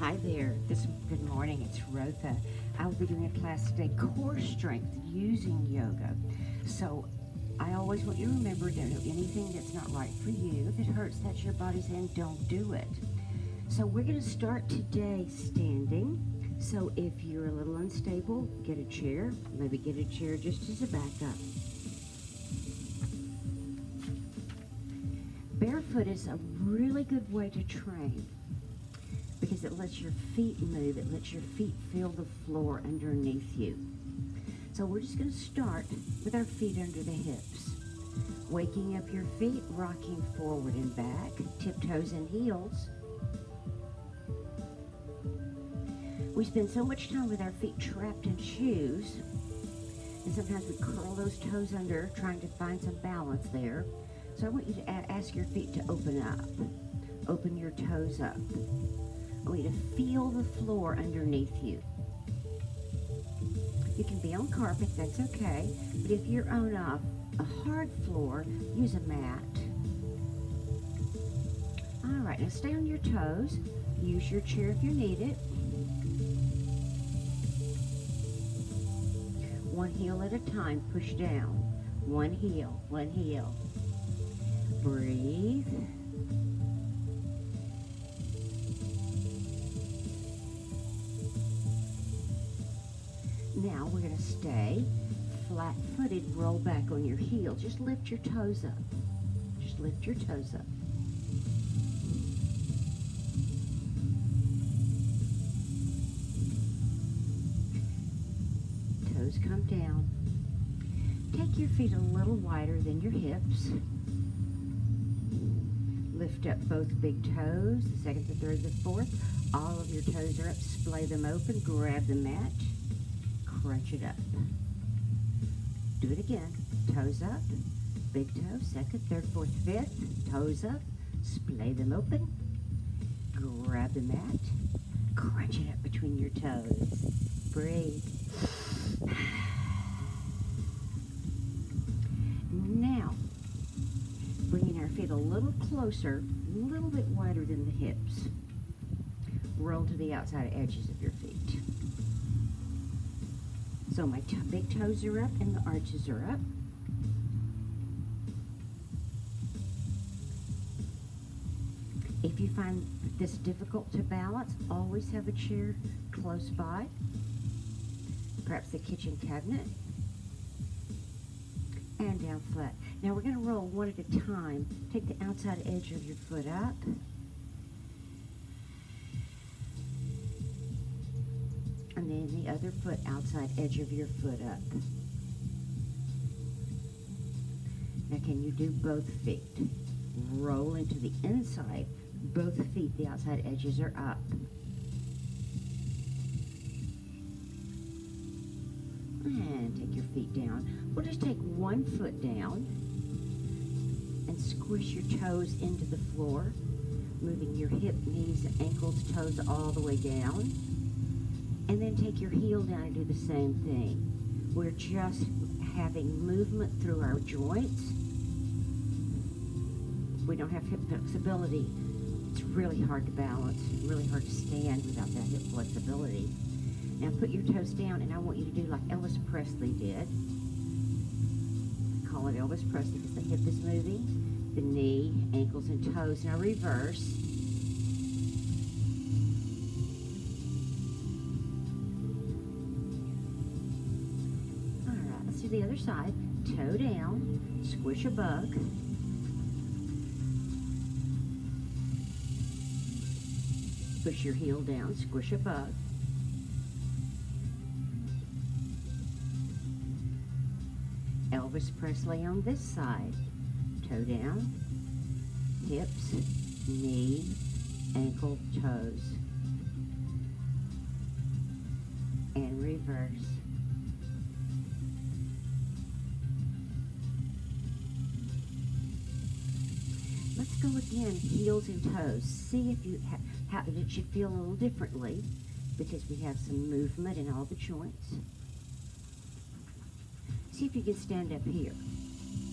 Hi there. Good morning. It's Rotha. I will be doing a class today, core strength using yoga. So I always want you to remember, don't do anything that's not right for you. If it hurts, that's your body saying don't do it. So we're going to start today standing. So if you're a little unstable, get a chair. Maybe get a chair just as a backup. Barefoot is a really good way to train because it lets your feet move. It lets your feet feel the floor underneath you. So we're just going to start with our feet under the hips. Waking up your feet, rocking forward and back, tiptoes and heels. We spend so much time with our feet trapped in shoes, and sometimes we curl those toes under, trying to find some balance there. So I want you to ask your feet to open up. Open your toes up. I want you to feel the floor underneath you. You can be on carpet, that's okay. But if you're on a hard floor, use a mat. All right, now stay on your toes. Use your chair if you need it. One heel at a time, push down. One heel, one heel. Breathe. Now we're going to stay flat-footed, roll back on your heel. Just lift your toes up. Just lift your toes up. Toes come down. Take your feet a little wider than your hips. Lift up both big toes, the second, the third, the fourth. All of your toes are up. Splay them open. Grab the mat. Crunch it up. Do it again. Toes up. Big toe, second, third, fourth, fifth. Toes up. Splay them open. Grab the mat. Crunch it up between your toes. Breathe. Now, bringing our feet a little closer, a little bit wider than the hips. Roll to the outside edges of your feet. So my big toes are up and the arches are up. If you find this difficult to balance, always have a chair close by. Perhaps the kitchen cabinet. And down flat. Now we're going to roll one at a time. Take the outside edge of your foot up. And then the other foot, outside edge of your foot up. Now can you do both feet? Roll into the inside. Both feet, the outside edges are up. And take your feet down. We'll just take one foot down and squish your toes into the floor, moving your hip, knees, ankles, toes all the way down. And then take your heel down and do the same thing. We're just having movement through our joints. We don't have hip flexibility. It's really hard to balance, really hard to stand without that hip flexibility. Now put your toes down, and I want you to do like Elvis Presley did. I call it Elvis Presley because the hip is moving, the knee, ankles, and toes. Now reverse. All right, let's do the other side. Toe down, squish a bug. Push your heel down, squish a bug. Elvis Presley on this side. Toe down, hips, knee, ankle, toes. And reverse. Let's go again, heels and toes. See if you how it should feel a little differently because we have some movement in all the joints. See if you can stand up here.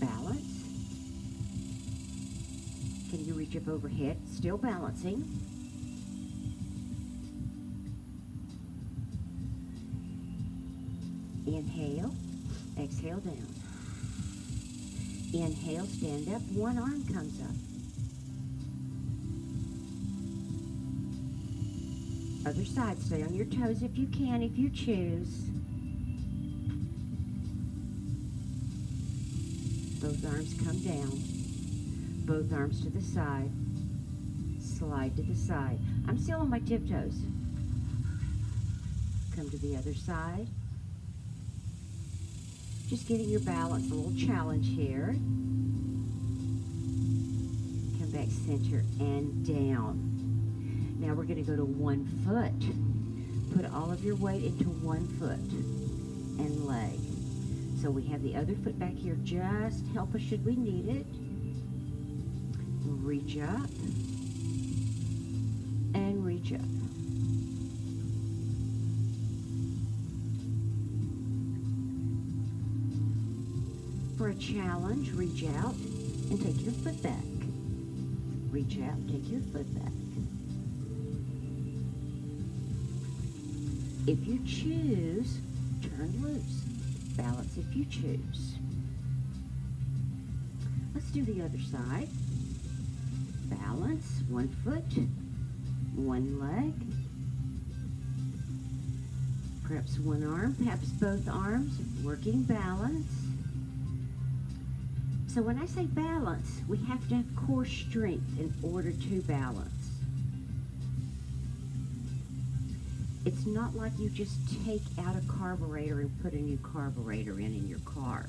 Balance. Can you reach up overhead? Still balancing. Inhale, exhale down. Inhale, stand up, one arm comes up. Other side, stay on your toes if you can, if you choose. Both arms come down. Both arms to the side. Slide to the side. I'm still on my tiptoes. Come to the other side. Just getting your balance, a little challenge here. Come back center and down. Now we're going to go to 1 foot. Put all of your weight into 1 foot and leg. So we have the other foot back here. Just help us should we need it. Reach up and reach up. For a challenge, reach out and take your foot back. Reach out, take your foot back. If you choose, turn loose. Balance if you choose. Let's do the other side. Balance, 1 foot, 1 leg. Perhaps 1 arm, perhaps both arms, working balance. So when I say balance, we have to have core strength in order to balance. It's not like you just take out a carburetor and put a new carburetor in your car.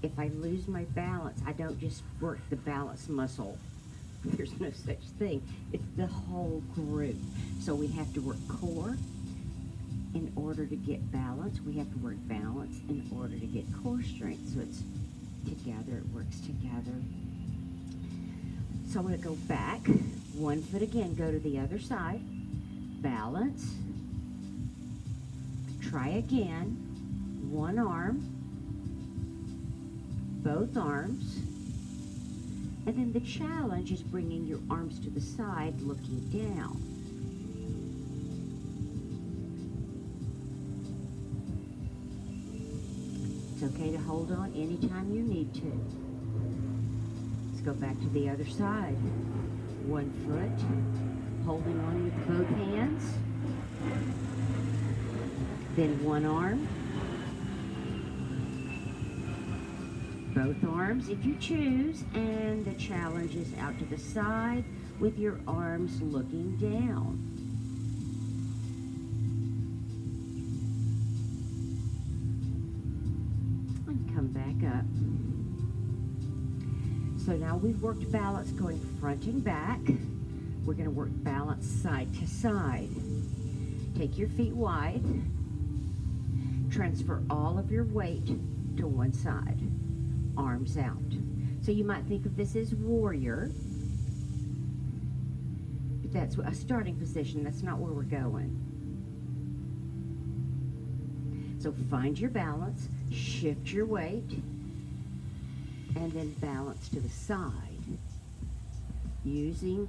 If I lose my balance, I don't just work the balance muscle. There's no such thing. It's the whole group. So we have to work core in order to get balance. We have to work balance in order to get core strength. So it's together, it works together. So I'm going to go back. 1 foot again, go to the other side. Balance. Try again. 1 arm. Both arms. And then the challenge is bringing your arms to the side, looking down. It's okay to hold on anytime you need to. Let's go back to the other side. 1 foot, holding on with both hands. Then 1 arm. Both arms if you choose, and the challenge is out to the side with your arms looking down. And come back up. So now we've worked balance going front and back. We're going to work balance side to side. Take your feet wide. Transfer all of your weight to one side. Arms out. So you might think of this as warrior. But that's a starting position. That's not where we're going. So find your balance, shift your weight, and then balance to the side. Using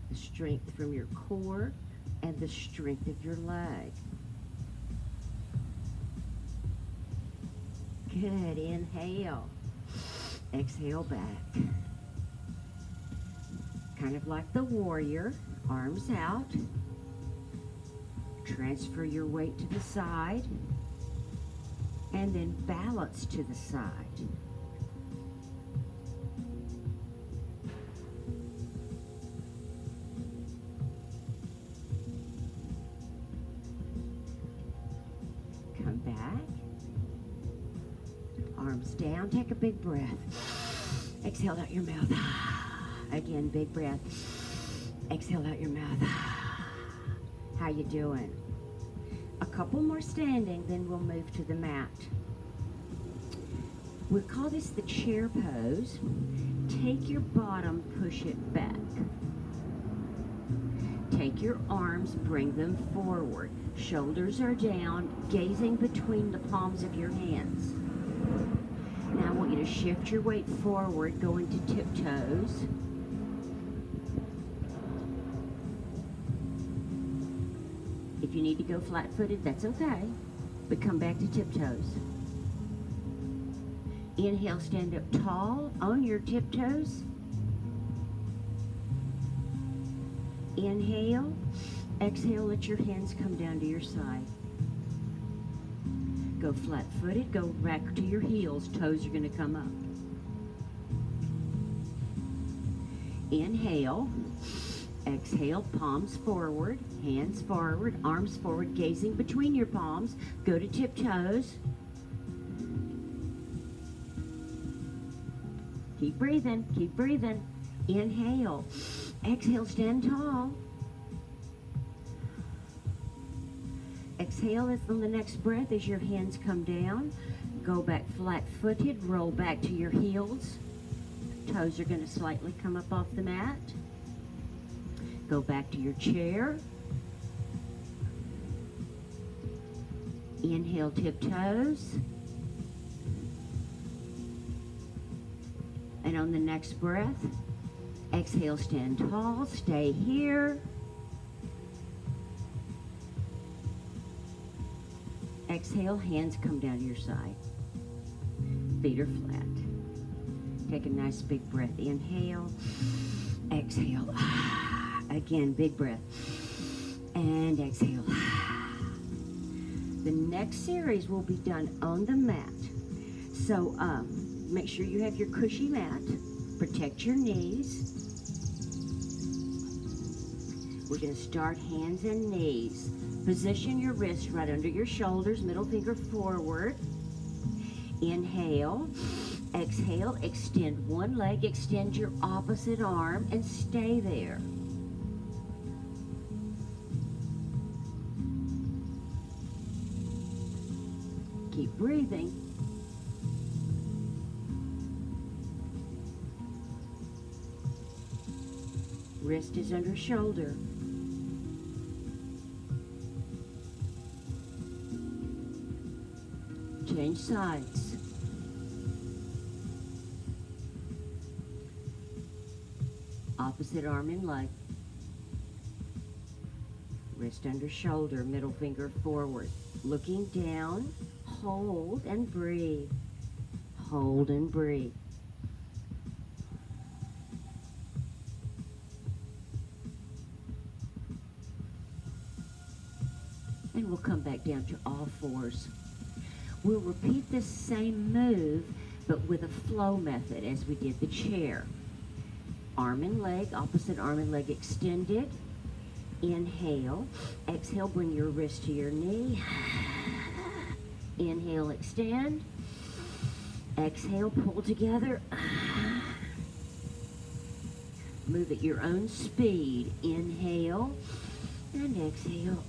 the strength from your core and the strength of your leg. Good. Inhale. Exhale back. Kind of like the warrior. Arms out. Transfer your weight to the side. And then balance to the side. Come back. Arms down. Take a big breath. Exhale out your mouth. Again, big breath. Exhale out your mouth. How you doing? A couple more standing, then we'll move to the mat. We'll call this the chair pose. Take your bottom, push it back. Take your arms, bring them forward. Shoulders are down, gazing between the palms of your hands. Now I want you to shift your weight forward, going to tiptoes. If you need to go flat-footed, that's okay. but come back to tiptoes. Inhale, stand up tall on your tiptoes. Inhale, exhale, let your hands come down to your side. Go flat-footed, go back to your heels, toes are going to come up. Inhale, exhale, palms forward, hands forward, arms forward, gazing between your palms. Go to tiptoes. Keep breathing, keep breathing. Inhale, exhale, stand tall. Exhale as on the next breath as your hands come down. Go back flat-footed, roll back to your heels. Toes are going to slightly come up off the mat. Go back to your chair. Inhale, tiptoes. And on the next breath, exhale, stand tall, stay here. Exhale, hands come down to your side. Feet are flat. Take a nice big breath. Inhale, exhale. Again, big breath. And exhale. The next series will be done on the mat. So make sure you have your cushy mat. Protect your knees. We're going to start hands and knees. Position your wrist right under your shoulders, middle finger forward. Inhale. Exhale, extend one leg, extend your opposite arm, and stay there. Keep breathing. Wrist is under shoulder. Change sides. Opposite arm and leg. Wrist under shoulder, middle finger forward. Looking down, hold and breathe. Hold and breathe. And we'll come back down to all fours. We'll repeat this same move, but with a flow method as we did the chair. Arm and leg, opposite arm and leg extended. Inhale. Exhale, bring your wrist to your knee. Inhale, extend. Exhale, pull together. Move at your own speed. Inhale and exhale.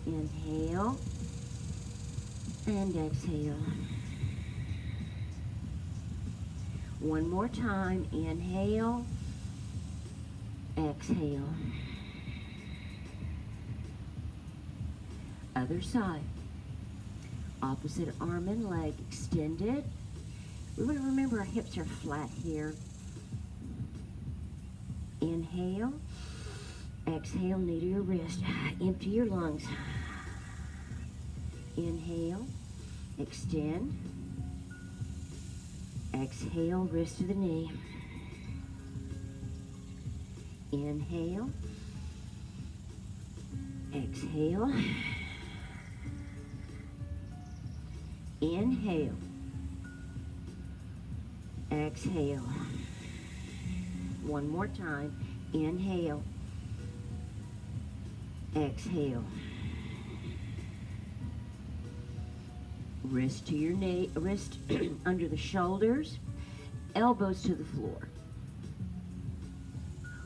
Inhale and exhale. One more time. Inhale, exhale. Other side. Opposite arm and leg extended. We want to remember our hips are flat here. Inhale. Exhale, knee to your wrist. Empty your lungs. Inhale. Extend. Exhale, wrist to the knee. Inhale. Exhale. Inhale. Exhale. One more time. Inhale. Exhale. Wrist to your knee, wrist under the shoulders, elbows to the floor.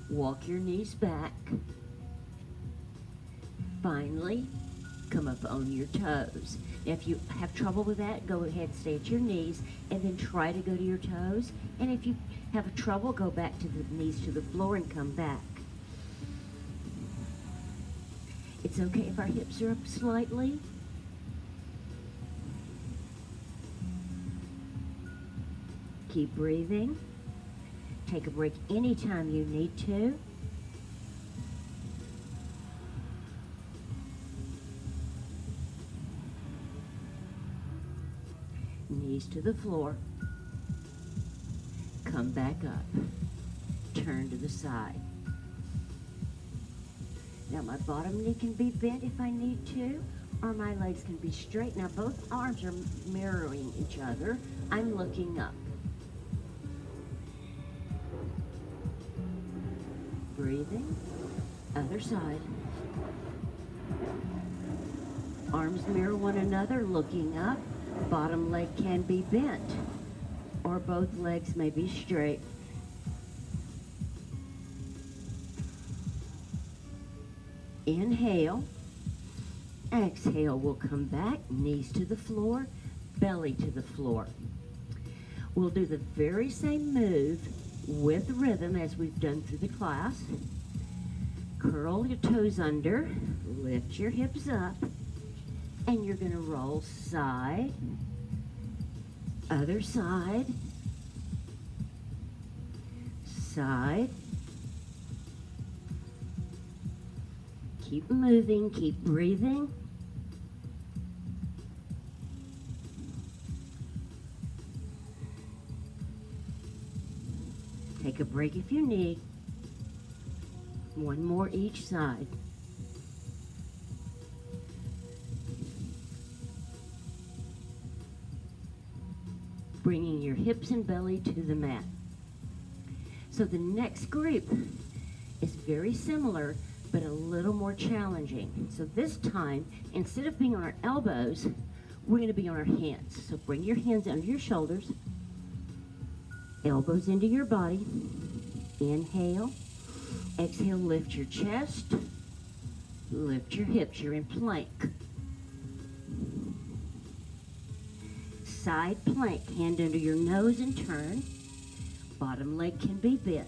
Walk your knees back. Finally, come up on your toes. Now, if you have trouble with that, go ahead and stay at your knees and then try to go to your toes. And if you have trouble, go back to the knees to the floor and come back. It's okay if our hips are up slightly. Keep breathing. Take a break anytime you need to. Knees to the floor. Come back up. Turn to the side. Now my bottom knee can be bent if I need to, or my legs can be straight. Now both arms are mirroring each other. I'm looking up. Breathing. Other side. Arms mirror one another, looking up. Bottom leg can be bent, or both legs may be straight. Inhale. Exhale, we'll come back, knees to the floor, belly to the floor. We'll do the very same move with rhythm as we've done through the class. Curl your toes under, lift your hips up, and you're going to roll side, other side, side. Keep moving, keep breathing. Take a break if you need. One more each side. Bringing your hips and belly to the mat. So the next group is very similar, but a little more challenging. So this time, instead of being on our elbows, we're going to be on our hands. So bring your hands under your shoulders, elbows into your body. Inhale. Exhale, lift your chest, lift your hips. You're in plank. Side plank, hand under your nose and turn. Bottom leg can be bent.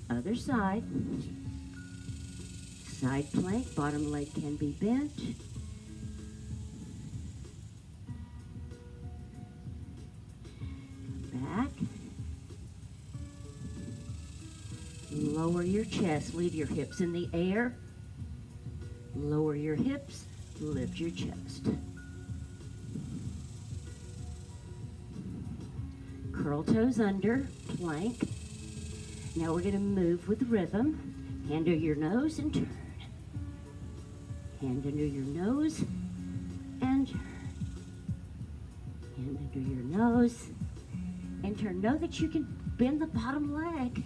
Other side. Side plank, bottom leg can be bent. Back. Lower your chest, leave your hips in the air. Lower your hips, lift your chest. Curl toes under, plank. Now we're going to move with rhythm. Hand under your nose and turn. Hand under your nose and turn. Hand under your nose and turn. Know that you can bend the bottom leg.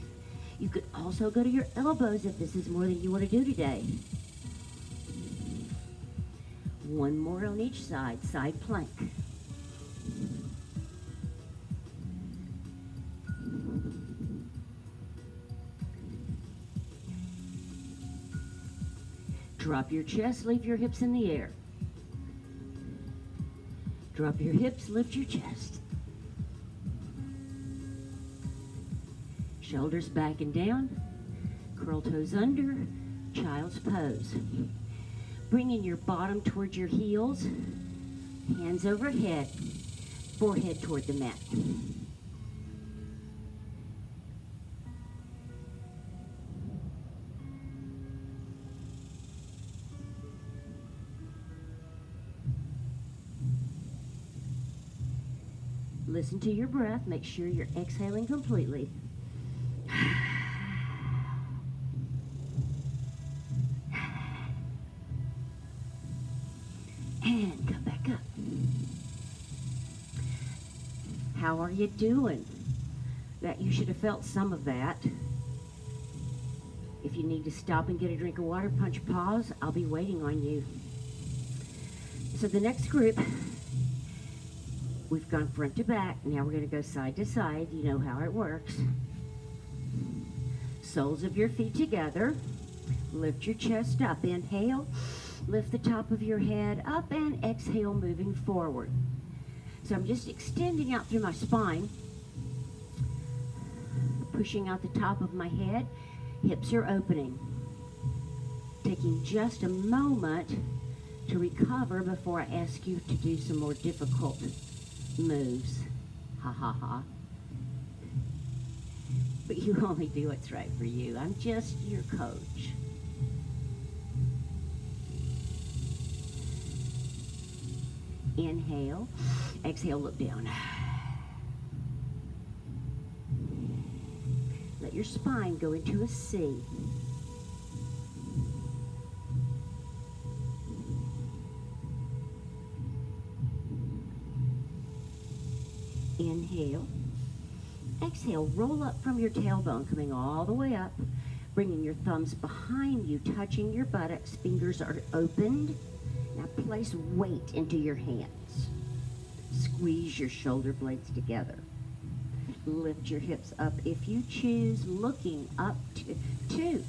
You could also go to your elbows if this is more than you want to do today. One more on each side, side plank. Drop your chest, leave your hips in the air. Drop your hips, lift your chest. Shoulders back and down. Curl toes under, child's pose. Bringing your bottom towards your heels, hands overhead, forehead toward the mat. Listen to your breath. Make sure you're exhaling completely. And come back up. How are you doing? That you should have felt some of that. If you need to stop and get a drink of water, punch pause. I'll be waiting on you. So the next group, we've gone front to back. Now we're going to go side to side. You know how it works. Soles of your feet together. Lift your chest up. Inhale. Lift the top of your head up and exhale, moving forward. So I'm just extending out through my spine. Pushing out the top of my head. Hips are opening. Taking just a moment to recover before I ask you to do some more difficult moves. Ha ha ha. But you only do what's right for you. I'm just your coach. Inhale. Exhale, look down. Let your spine go into a C. Inhale. Exhale, roll up from your tailbone, coming all the way up, bringing your thumbs behind you, touching your buttocks. Fingers are opened. Now place weight into your hands. Squeeze your shoulder blades together. Lift your hips up if you choose, looking up to 2.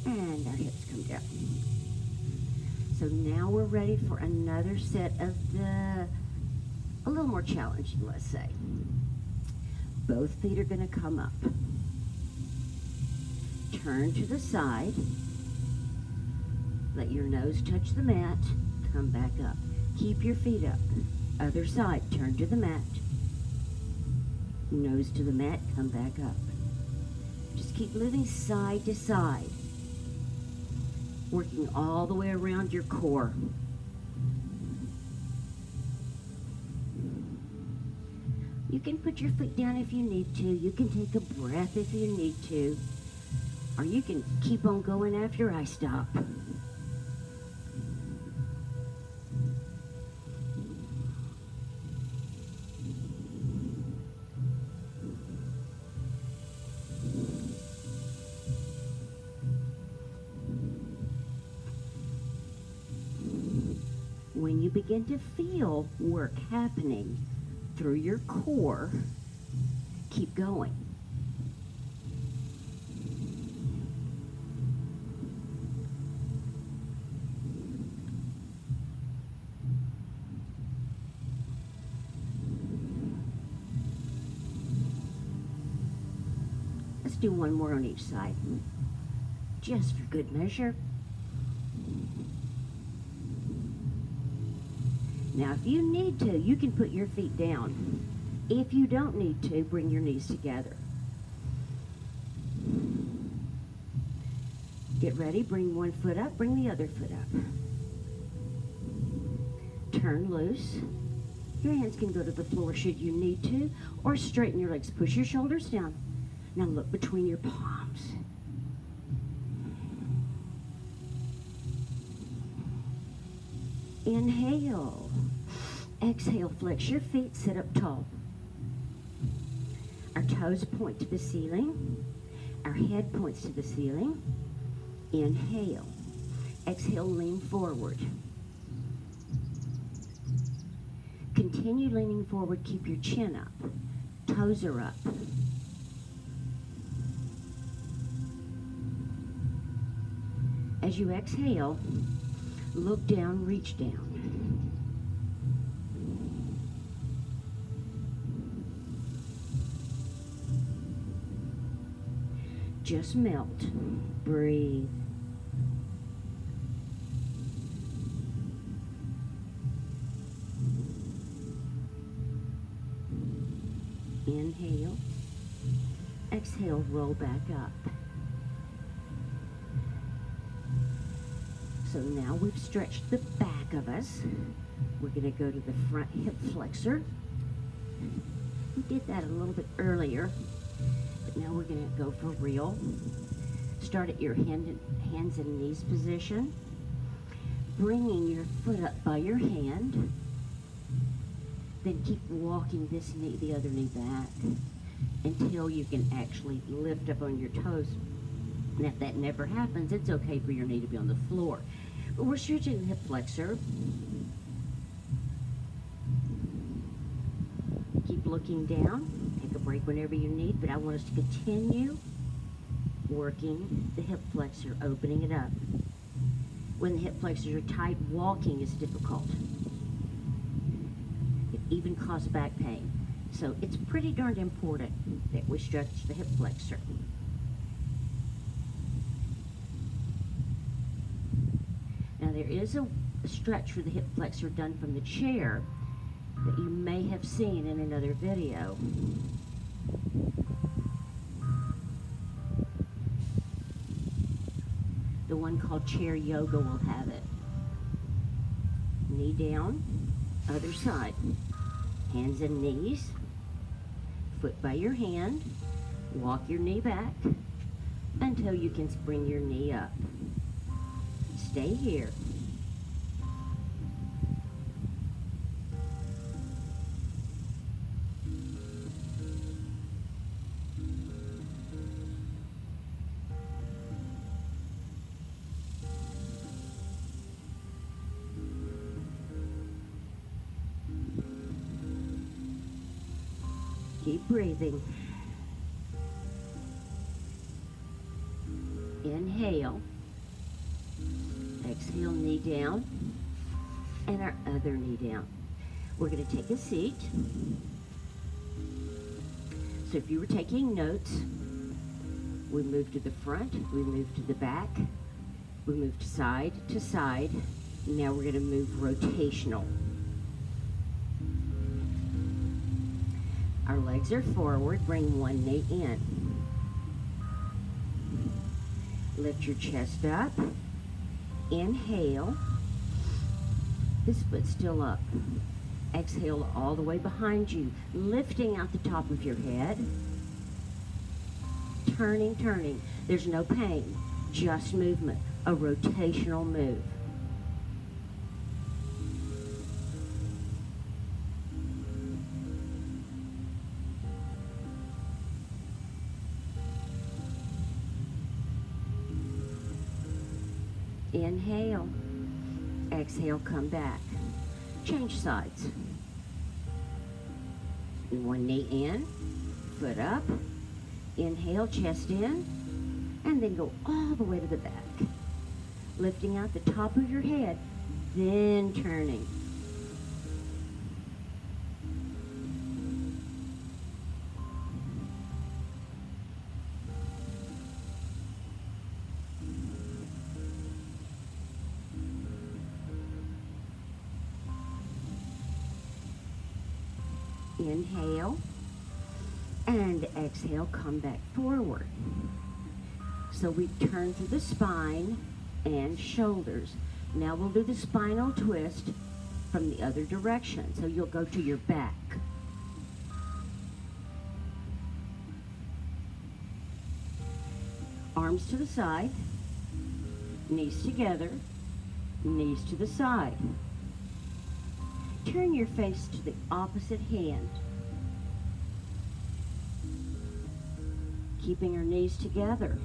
And our hips come down. So now we're ready for another set of a little more challenging, let's say. Both feet are going to come up. Turn to the side. Let your nose touch the mat. Come back up. Keep your feet up. Other side, turn to the mat. Nose to the mat, come back up. Just keep moving side to side. Working all the way around your core. You can put your foot down if you need to. You can take a breath if you need to. Or you can keep on going after I stop. When you begin to feel work happening through your core, keep going. Let's do one more on each side, just for good measure. Now, if you need to, you can put your feet down. If you don't need to, bring your knees together. Get ready, bring one foot up, bring the other foot up. Turn loose. Your hands can go to the floor should you need to, or straighten your legs. Push your shoulders down. Now look between your palms. Inhale. Exhale, flex your feet, sit up tall. Our toes point to the ceiling. Our head points to the ceiling. Inhale. Exhale, lean forward. Continue leaning forward, keep your chin up. Toes are up. As you exhale, look down, reach down. Just melt. Breathe. Inhale. Exhale, roll back up. So now we've stretched the back of us. We're going to go to the front hip flexor. We did that a little bit earlier, but now we're going to go for real. Start at your hands and knees position, bringing your foot up by your hand. Then keep walking this knee, the other knee back, until you can actually lift up on your toes. And if that never happens, it's okay for your knee to be on the floor. But we're stretching the hip flexor. Keep looking down. Take a break whenever you need, but I want us to continue working the hip flexor, opening it up. When the hip flexors are tight, walking is difficult. It even causes back pain. So it's pretty darn important that we stretch the hip flexor. Now there is a stretch for the hip flexor done from the chair, that you may have seen in another video. The one called Chair Yoga will have it. Knee down, other side. Hands and knees, foot by your hand. Walk your knee back until you can bring your knee up. Stay here. Keep breathing. Inhale. Exhale, knee down. And our other knee down. We're going to take a seat. So if you were taking notes, we move to the front, we move to the back, we move side to side. Now we're going to move rotational. Our legs are forward, bring one knee in. Lift your chest up. Inhale. This foot's still up. Exhale all the way behind you, lifting out the top of your head. Turning, turning. There's no pain, just movement, a rotational move. Inhale, exhale, come back. Change sides. One knee in, foot up. Inhale, chest in, and then go all the way to the back. Lifting out the top of your head, then turning. Inhale and exhale, come back forward. So we turn to the spine and shoulders. Now we'll do the spinal twist from the other direction. So you'll go to your back. Arms to the side, knees together, knees to the side. Turn your face to the opposite hand. Keeping our knees together.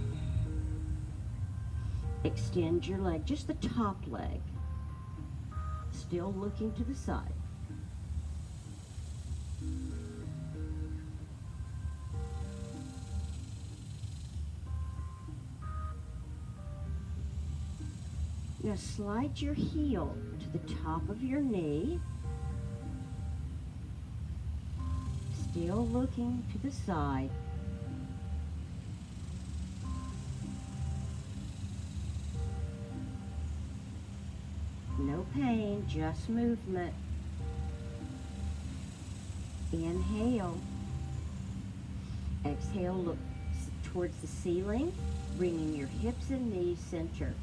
Extend your leg, just the top leg. Still looking to the side. Now slide your heel to the top of your knee. Still looking to the side. No pain, just movement. Inhale. Exhale, look towards the ceiling, bringing your hips and knees center.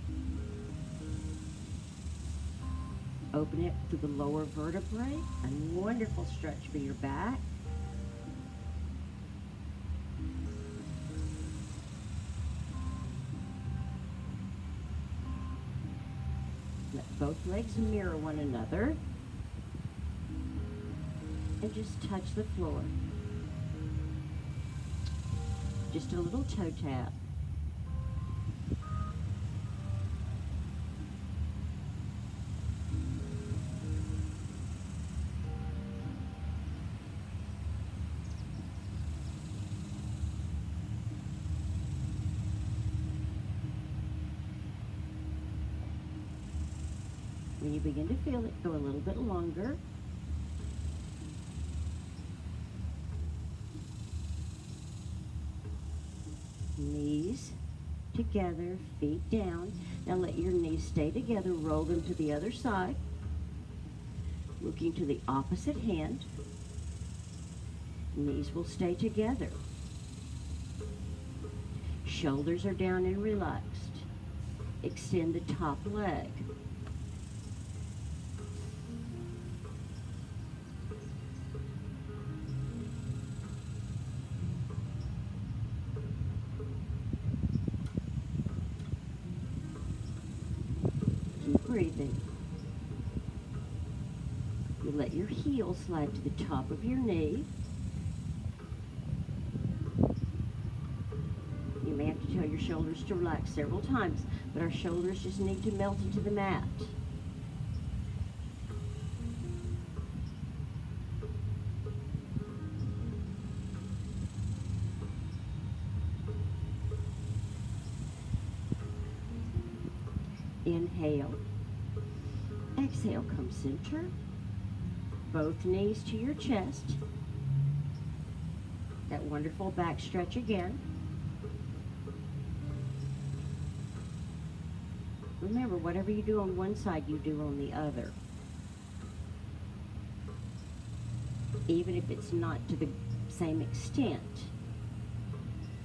Open it through the lower vertebrae, a wonderful stretch for your back. Let both legs mirror one another and just touch the floor. Just a little toe tap. When you begin to feel it, go a little bit longer. Knees together, feet down. Now let your knees stay together, roll them to the other side. Looking to the opposite hand. Knees will stay together. Shoulders are down and relaxed. Extend the top leg. Keep breathing. You let your heel slide to the top of your knee. You may have to tell your shoulders to relax several times, but our shoulders just need to melt into the mat. Inhale. Exhale, come center. Both knees to your chest. That wonderful back stretch again. Remember, whatever you do on one side, you do on the other. Even if it's not to the same extent.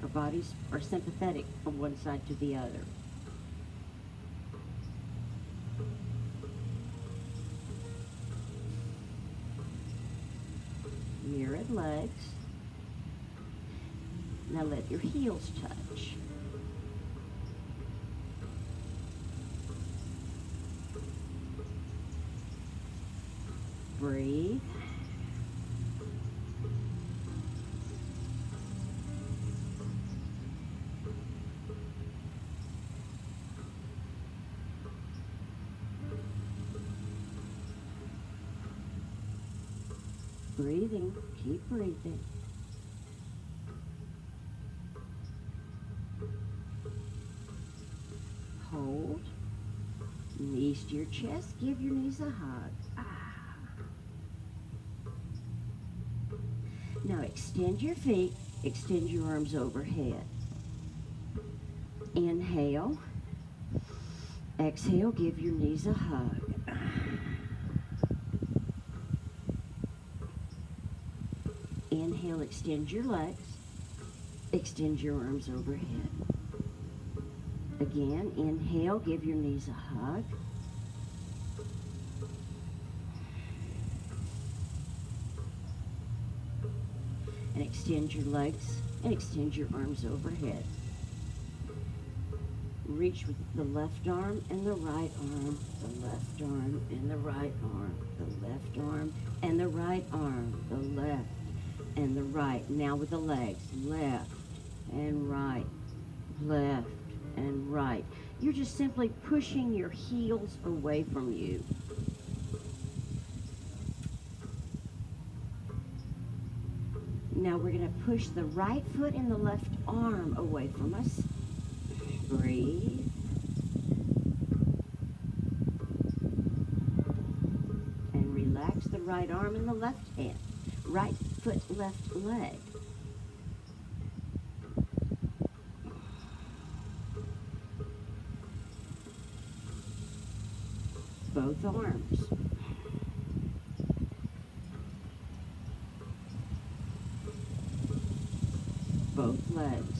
Our bodies are sympathetic from one side to the other. Mirrored legs. Now let your heels touch. Breathe. Breathing, keep breathing. Hold. Knees to your chest, give your knees a hug. Now extend your feet, extend your arms overhead. Inhale. Exhale, give your knees a hug. Inhale, extend your legs, extend your arms overhead. Again, inhale, give your knees a hug. And extend your legs and extend your arms overhead. Reach with the left arm and the right arm, the left arm and the right arm, the left arm and the right arm, the left and the right. Now with the legs, left and right, left and right. You're just simply pushing your heels away from you. Now we're going to push the right foot and the left arm away from us. Breathe. And relax the right arm and the left hand. Right foot, left leg. Both arms. Both legs.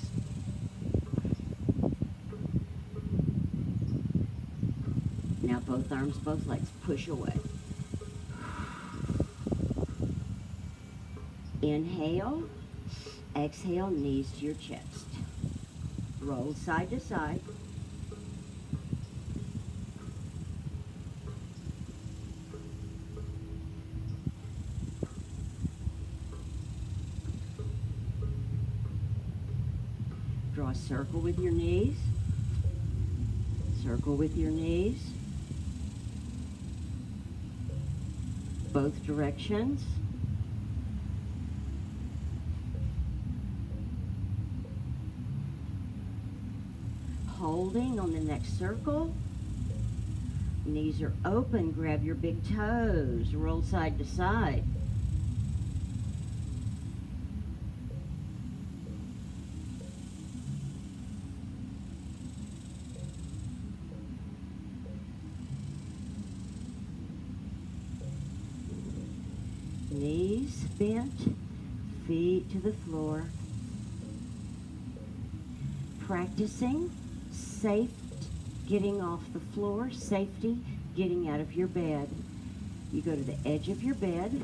Now both arms, both legs. Push away. Inhale. Exhale, knees to your chest. Roll side to side. Draw a circle with your knees. Circle with your knees. Both directions. Holding on the next circle. Knees are open. Grab your big toes. Roll side to side. Knees bent, feet to the floor. Practicing safe getting off the floor, safety getting out of your bed. You go to the edge of your bed.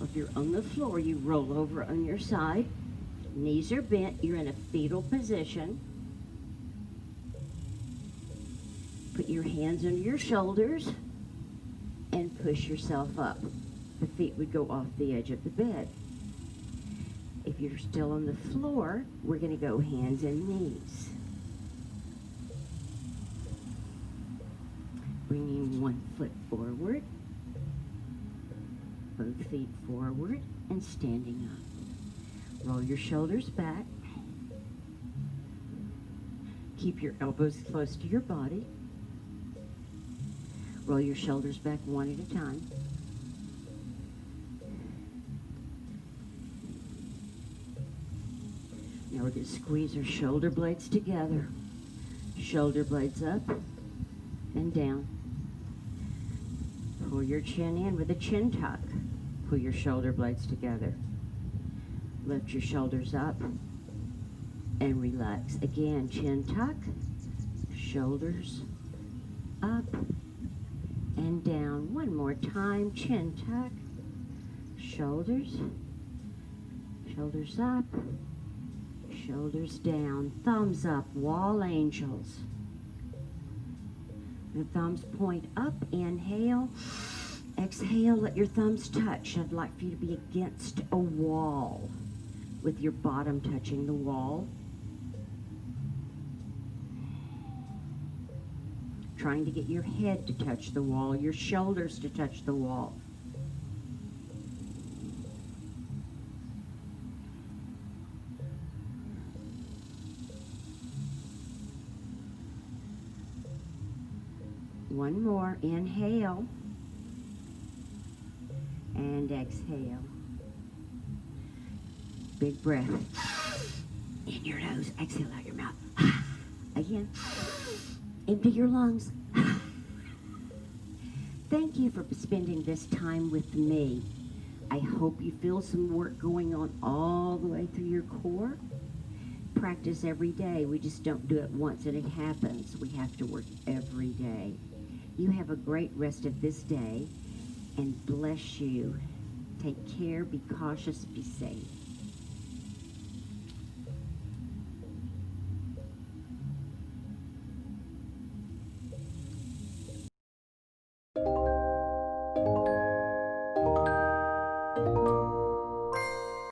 If you're on the floor, you roll over on your side. Knees are bent. You're in a fetal position. Put your hands under your shoulders and push yourself up. The feet would go off the edge of the bed. If you're still on the floor, we're going to go hands and knees. Bringing one foot forward, both feet forward, and standing up. Roll your shoulders back. Keep your elbows close to your body. Roll your shoulders back one at a time. Now we're going to squeeze our shoulder blades together. Shoulder blades up and down. Pull your chin in with a chin tuck. Pull your shoulder blades together. Lift your shoulders up and relax. Again, chin tuck, shoulders up and down. One more time, chin tuck, shoulders up, shoulders down, thumbs up, wall angels. The thumbs point up, inhale, exhale, let your thumbs touch. I'd like for you to be against a wall with your bottom touching the wall. Trying to get your head to touch the wall, your shoulders to touch the wall. One more, inhale and exhale. Big breath in your nose, exhale out your mouth. Again, empty your lungs. Thank you for spending this time with me. I hope you feel some work going on all the way through your core. Practice every day. We just don't do it once and it happens. We have to work every day. You have a great rest of this day, and bless you. Take care, be cautious, be safe.